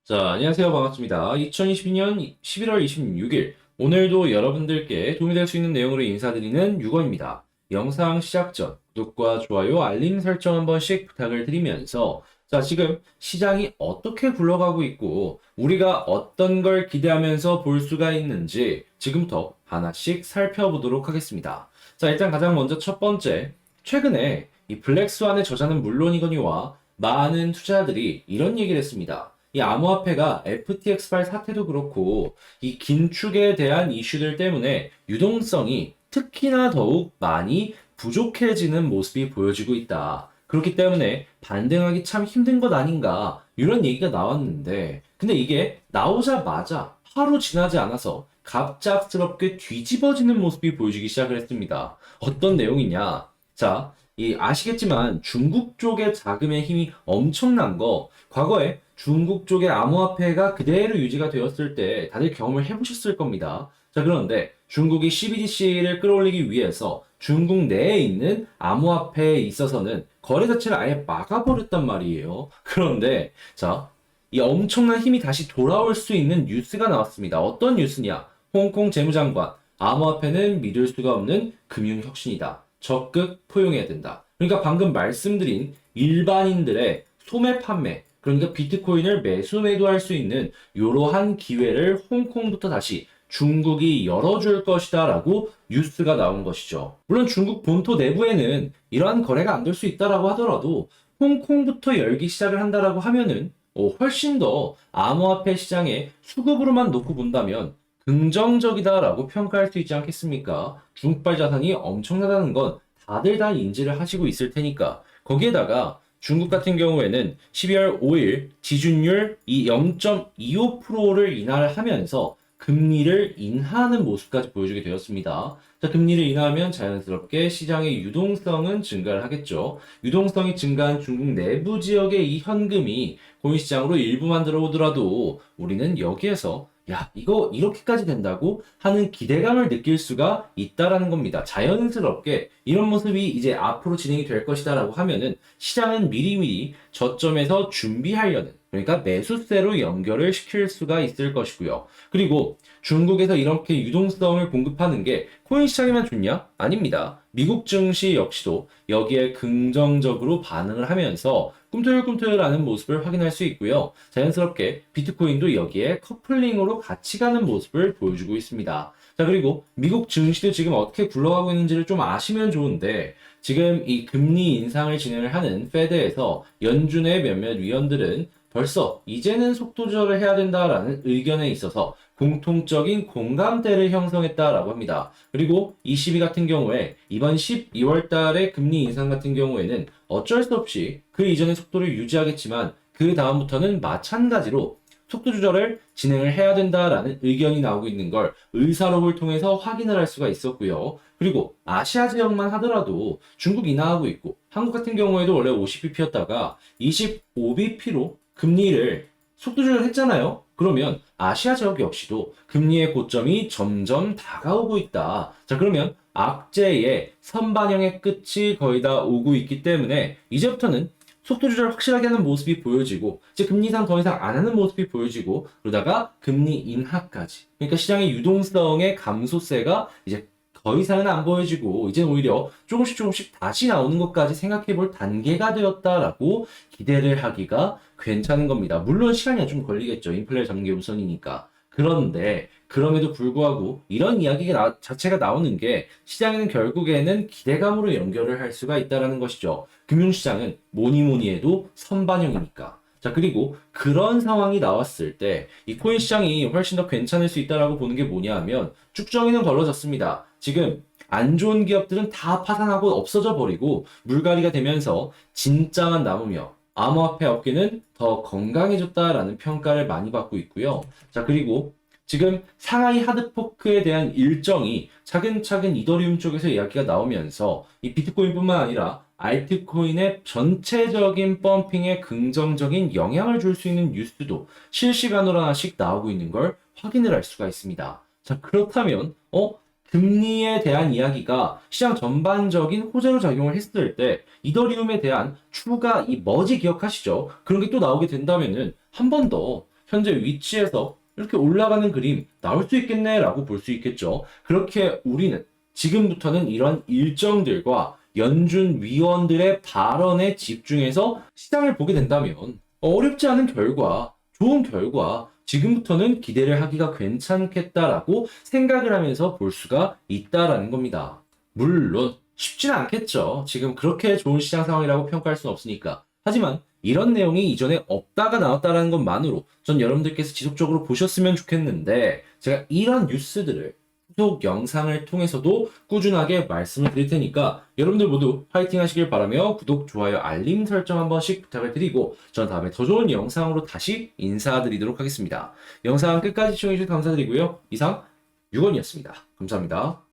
자, 안녕하세요. 반갑습니다. 2022년 11월 26일. 오늘도 여러분들께 도움이 될 수 있는 내용으로 인사드리는 유건입니다. 영상 시작 전 구독과 좋아요, 알림 설정 한 번씩 부탁을 드리면서 자, 지금 시장이 어떻게 굴러가고 있고 우리가 어떤 걸 기대하면서 볼 수가 있는지 지금부터 하나씩 살펴보도록 하겠습니다. 자, 일단 가장 먼저 첫 번째. 최근에 이 블랙스완의 저자는 물론이거니와 많은 투자자들이 이런 얘기를 했습니다. 이 암호화폐가 FTX8 사태도 그렇고 이 긴축에 대한 이슈들 때문에 유동성이 특히나 더욱 많이 부족해지는 모습이 보여지고 있다. 그렇기 때문에 반등하기 참 힘든 것 아닌가 이런 얘기가 나왔는데 근데 이게 나오자마자 하루 지나지 않아서 갑작스럽게 뒤집어지는 모습이 보여지기 시작을 했습니다. 어떤 내용이냐? 자, 이 아시겠지만 중국 쪽의 자금의 힘이 엄청난 거 과거에 중국 쪽의 암호화폐가 그대로 유지가 되었을 때 다들 경험을 해보셨을 겁니다. 자, 그런데 중국이 CBDC를 끌어올리기 위해서 중국 내에 있는 암호화폐에 있어서는 거래 자체를 아예 막아버렸단 말이에요. 그런데 자, 이 엄청난 힘이 다시 돌아올 수 있는 뉴스가 나왔습니다. 어떤 뉴스냐? 홍콩 재무장관, 암호화폐는 믿을 수가 없는 금융혁신이다. 적극 포용해야 된다. 그러니까 방금 말씀드린 일반인들의 소매 판매, 그러니까 비트코인을 매수 매도할 수 있는 이러한 기회를 홍콩부터 다시 중국이 열어줄 것이다 라고 뉴스가 나온 것이죠. 물론 중국 본토 내부에는 이러한 거래가 안 될 수 있다라고 하더라도 홍콩부터 열기 시작을 한다라고 하면은 훨씬 더 암호화폐 시장에 수급으로만 놓고 본다면 긍정적이다라고 평가할 수 있지 않겠습니까? 중국발 자산이 엄청나다는 건 다들 다 인지를 하시고 있을 테니까 거기에다가 중국 같은 경우에는 12월 5일 지준율 이 0.25%를 인하하면서 금리를 인하하는 모습까지 보여주게 되었습니다. 자, 금리를 인하하면 자연스럽게 시장의 유동성은 증가를 하겠죠. 유동성이 증가한 중국 내부 지역의 이 현금이 고인 시장으로 일부만 들어오더라도 우리는 여기에서 야, 이거 이렇게까지 된다고 하는 기대감을 느낄 수가 있다라는 겁니다. 자연스럽게 이런 모습이 이제 앞으로 진행이 될 것이다라고 하면은 시장은 미리미리 저점에서 준비하려는 그러니까 매수세로 연결을 시킬 수가 있을 것이고요. 그리고 중국에서 이렇게 유동성을 공급하는 게 코인 시장에만 좋냐? 아닙니다. 미국 증시 역시도 여기에 긍정적으로 반응을 하면서 꿈틀꿈틀하는 모습을 확인할 수 있고요. 자연스럽게 비트코인도 여기에 커플링으로 같이 가는 모습을 보여주고 있습니다. 자, 그리고 미국 증시도 지금 어떻게 굴러가고 있는지를 좀 아시면 좋은데 지금 이 금리 인상을 진행을 하는 페드에서 연준의 몇몇 위원들은 벌써 이제는 속도 조절을 해야 된다라는 의견에 있어서 공통적인 공감대를 형성했다라고 합니다. 그리고 ECB 같은 경우에 이번 12월 달에 금리 인상 같은 경우에는 어쩔 수 없이 그 이전의 속도를 유지하겠지만 그 다음부터는 마찬가지로 속도 조절을 진행을 해야 된다라는 의견이 나오고 있는 걸 의사록을 통해서 확인을 할 수가 있었고요. 그리고 아시아 지역만 하더라도 중국 인하하고 있고 한국 같은 경우에도 원래 50bp였다가 25bp로 금리를 속도 조절을 했잖아요. 그러면 아시아 지역 역시도 금리의 고점이 점점 다가오고 있다. 자, 그러면 악재의 선반영의 끝이 거의 다 오고 있기 때문에 이제부터는 속도 조절 확실하게 하는 모습이 보여지고 이제 금리 인상 더 이상 안 하는 모습이 보여지고 그러다가 금리 인하까지 그러니까 시장의 유동성의 감소세가 이제 더 이상은 안 보여지고 이제 오히려 조금씩 다시 나오는 것까지 생각해 볼 단계가 되었다라고 기대를 하기가 괜찮은 겁니다. 물론 시간이 좀 걸리겠죠. 인플레 잡는 게 우선이니까. 그런데 그럼에도 불구하고 이런 이야기가 자체가 나오는 게 시장에는 결국에는 기대감으로 연결을 할 수가 있다는 것이죠. 금융시장은 뭐니 해도 선반영이니까. 자, 그리고 그런 상황이 나왔을 때 이 코인 시장이 훨씬 더 괜찮을 수 있다라고 보는 게 뭐냐 하면 쭉정이는 걸러졌습니다. 지금 안 좋은 기업들은 다 파산하고 없어져 버리고 물갈이가 되면서 진짜만 남으며 암호화폐 업계는 더 건강해졌다라는 평가를 많이 받고 있고요. 자, 그리고 지금 상하이 하드포크에 대한 일정이 차근차근 이더리움 쪽에서 이야기가 나오면서 이 비트코인뿐만 아니라 알트코인의 전체적인 펌핑에 긍정적인 영향을 줄 수 있는 뉴스도 실시간으로 하나씩 나오고 있는 걸 확인을 할 수가 있습니다. 자, 그렇다면 금리에 대한 이야기가 시장 전반적인 호재로 작용을 했을 때 이더리움에 대한 추가 이 머지 기억하시죠? 그런 게 또 나오게 된다면은 한 번 더 현재 위치에서 이렇게 올라가는 그림 나올 수 있겠네 라고 볼 수 있겠죠. 그렇게 우리는 지금부터는 이런 일정들과 연준 위원들의 발언에 집중해서 시장을 보게 된다면 어렵지 않은 결과, 좋은 결과, 지금부터는 기대를 하기가 괜찮겠다라고 생각을 하면서 볼 수가 있다라는 겁니다. 물론 쉽지는 않겠죠. 지금 그렇게 좋은 시장 상황이라고 평가할 수는 없으니까. 하지만 이런 내용이 이전에 없다가 나왔다라는 것만으로 전 여러분들께서 지속적으로 보셨으면 좋겠는데 제가 이런 뉴스들을 후속 영상을 통해서도 꾸준하게 말씀을 드릴 테니까 여러분들 모두 파이팅 하시길 바라며 구독, 좋아요, 알림 설정 한 번씩 부탁을 드리고 전 다음에 더 좋은 영상으로 다시 인사드리도록 하겠습니다. 영상 끝까지 시청해주셔서 감사드리고요. 이상 6원이었습니다. 감사합니다.